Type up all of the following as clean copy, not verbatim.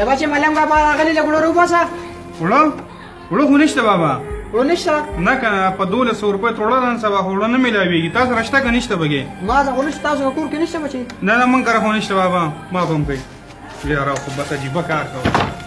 بچه ملنگ بابا راغلی لګړو روباسه وړو خو نشته بابا ونشته نه کنه په 1200 روپۍ توړه نن سبا وړو نه ملاويږي تاسو راشته که نشته بګي ما دا ونشته تاسو کور کې نشته بچي نه مونږ کار خو نشته بابا ما کوم کوي یاره خو بس عجیبه کار کوي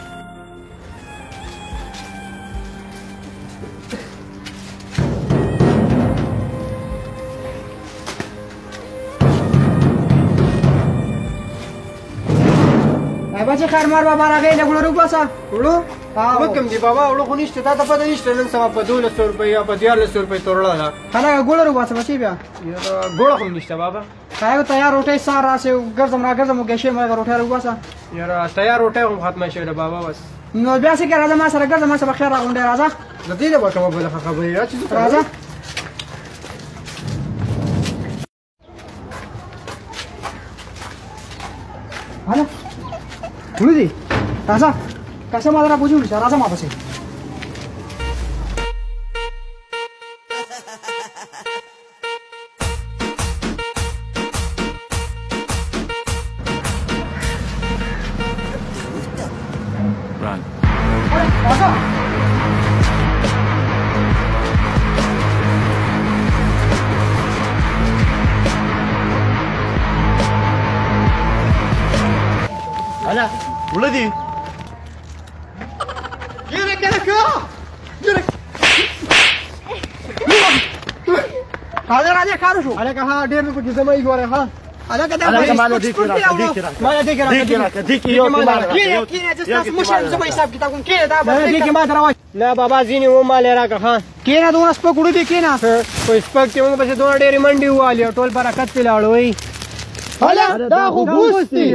بچه خرمار بابا راغی لګړو روباسه وړو وکم دی بابا وړو خو نشته تا ته پته نشته نن سبا په 1200 روپۍ یا په 1400 روپۍ توړه ده خلک ګوړه روباسه بچي بیا یاره ګوړه هم نشته بابا خایو تیار روټي سار راسه ګرځم را ګرځم ګشه مې روټي روباسه یاره تیار روټي هم ختمه شوه بابا بس نو بیا څه کې راځه ما سره ګرځم ما سره خیر راغونډه راځه د دې نه وکم په لخوا خبرې راځي راځه هلا ولدي راځه کاسه ما درا بوجو راځه ما پسې Run. راځه هلا ولدي جيرك راځه کارو شو هلکه ها ډېر مې پکې زمۍ ګورې ها هلکه دا ماله دې کې تاسو مشر زما حساب کتاب کوم کې دا دې کې ما دراوه نه بابا ځینې و مال راکه ها کینه دونه سپک وړو دي کینه په سپک کې موږ پسې دوه ډېرې منډې ووالې ټول برکت پې لاړو هلا دا خو بوس دي